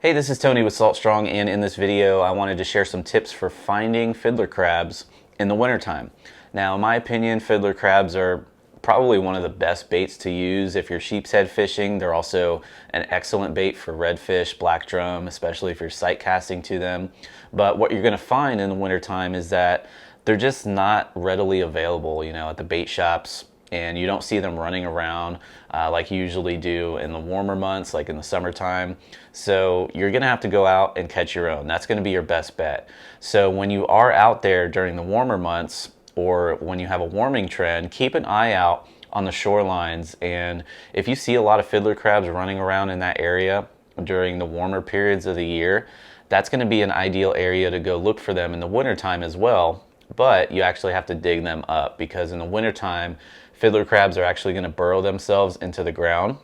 Hey, this is Tony with Salt Strong, and in this video I wanted to share some tips for finding fiddler crabs in the wintertime. Now, in my opinion, fiddler crabs are probably one of the best baits to use if you're sheepshead fishing. They're also an excellent bait for redfish, black drum, especially if you're sight casting to them. But what you're going to find in the wintertime is that they're just not readily available, at the bait shops. And you don't see them running around like you usually do in the warmer months, like in the summertime. So you're gonna have to go out and catch your own. That's gonna be your best bet. So when you are out there during the warmer months, or when you have a warming trend, keep an eye out on the shorelines. And if you see a lot of fiddler crabs running around in that area during the warmer periods of the year, that's gonna be an ideal area to go look for them in the wintertime as well. But you actually have to dig them up, because in the wintertime, fiddler crabs are actually going to burrow themselves into the ground.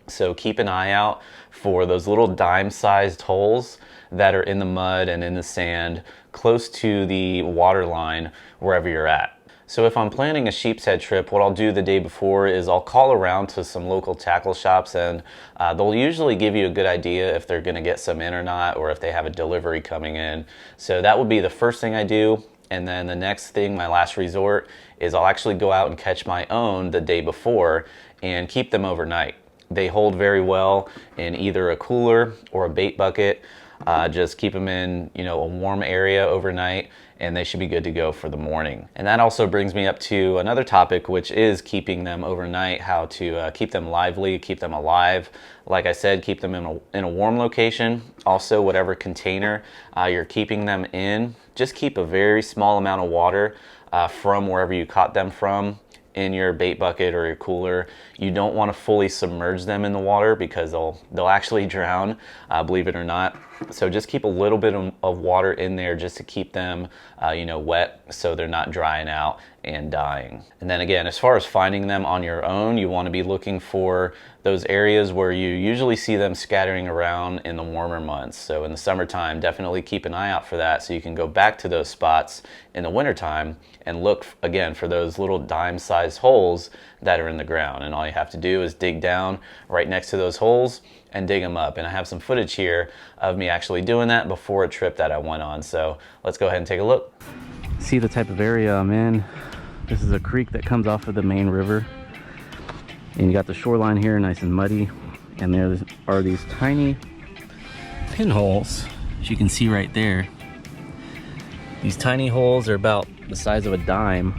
So keep an eye out for those little dime-sized holes that are in the mud and in the sand close to the water line wherever you're at. So if I'm planning a sheepshead trip, what I'll do the day before is I'll call around to some local tackle shops, and they'll usually give you a good idea if they're going to get some in or not, or if they have a delivery coming in. So that would be the first thing I do. And then the next thing, my last resort, is I'll actually go out and catch my own the day before and keep them overnight. They hold very well in either a cooler or a bait bucket. Just keep them in, a warm area overnight, and they should be good to go for the morning. And that also brings me up to another topic, which is keeping them overnight, how to keep them lively, keep them alive. Like I said, keep them in a warm location. Also, whatever container you're keeping them in, just keep a very small amount of water from wherever you caught them from in your bait bucket or your cooler. You don't want to fully submerge them in the water, because they'll actually drown, believe it or not. So just keep a little bit of water in there just to keep them wet, so they're not drying out and dying. And then again, as far as finding them on your own, you want to be looking for those areas where you usually see them scattering around in the warmer months. So in the summertime, definitely keep an eye out for that, so you can go back to those spots in the wintertime and look again for those little dime-sized holes that are in the ground. And all you have to do is dig down right next to those holes and dig them up. And I have some footage here of me actually doing that before a trip that I went on. So let's go ahead and take a look. See the type of area I'm in. This is a creek that comes off of the main river. And you got the shoreline here, nice and muddy. And there are these tiny pinholes, as you can see right there. These tiny holes are about the size of a dime.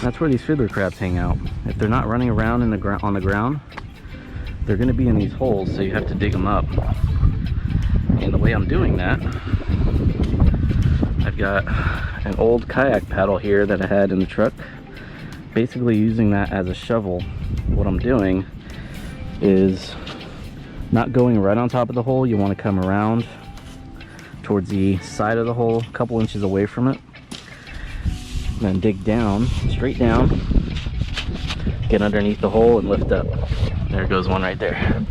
That's where these fiddler crabs hang out. If they're not running around on the ground, they're going to be in these holes, so you have to dig them up. And the way I'm doing that, I've got an old kayak paddle here that I had in the truck, basically using that as a shovel. What I'm doing is not going right on top of the hole. You want to come around towards the side of the hole, a couple inches away from it, and then dig down, straight down, get underneath the hole and lift up. There goes one right there.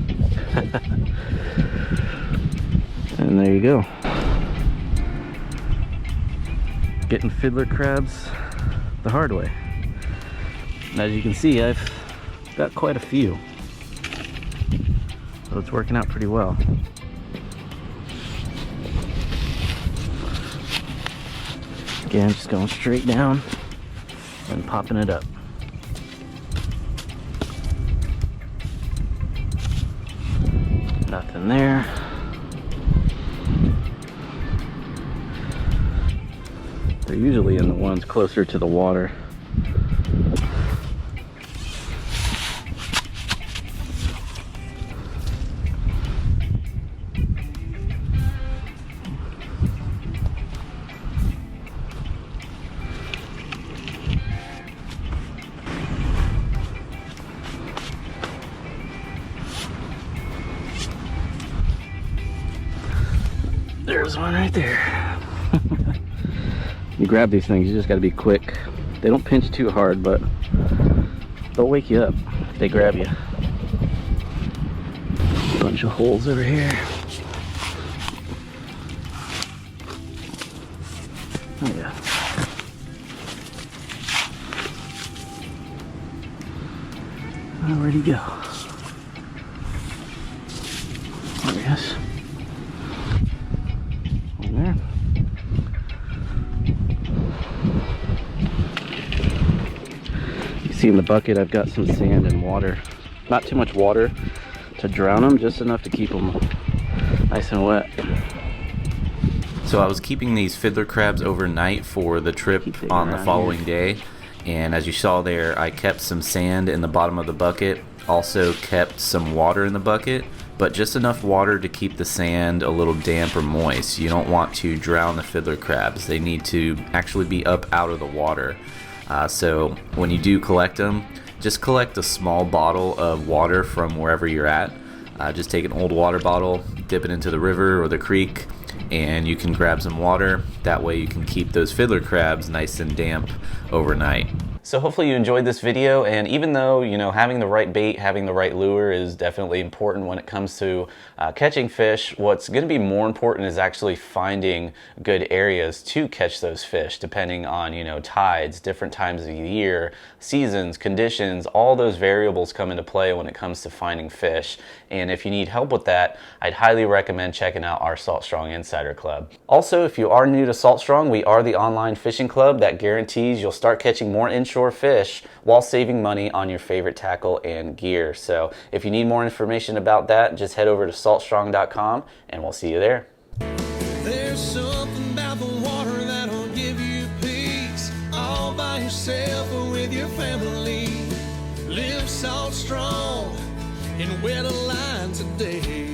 And there you go. Getting fiddler crabs the hard way. And as you can see, I've got quite a few, so it's working out pretty well. Again, just going straight down and popping it up. Nothing there. They're usually in the ones closer to the water. There's one right there. You grab these things, you just got to be quick. They don't pinch too hard, but they'll wake you up if they grab you. Bunch of holes over here. Oh yeah. Where'd he go? There we go. guess. Over there. You see in the bucket I've got some sand and water. Not too much water to drown them, just enough to keep them nice and wet. So I was keeping these fiddler crabs overnight for the trip on the following day, and as you saw there, I kept some sand in the bottom of the bucket, also kept some water in the bucket, but just enough water to keep the sand a little damp or moist. You don't want to drown the fiddler crabs. They need to actually be up out of the water. So when you do collect them, just collect a small bottle of water from wherever you're at. Just take an old water bottle, dip it into the river or the creek, and you can grab some water. That way you can keep those fiddler crabs nice and damp overnight. So hopefully you enjoyed this video, and even though, you know, having the right bait, having the right lure is definitely important when it comes to catching fish, what's going to be more important is actually finding good areas to catch those fish, depending on, you know, tides, different times of the year, seasons, conditions. All those variables come into play when it comes to finding fish. And if you need help with that, I'd highly recommend checking out our Salt Strong Insider Club. Also, if you are new to Salt Strong, we are the online fishing club that guarantees you'll start catching more inshore fish while saving money on your favorite tackle and gear. So if you need more information about that, just head over to saltstrong.com and we'll see you there. There's something about the water that'll give you peace, all by yourself or with your family. Live Salt Strong and wear the line today.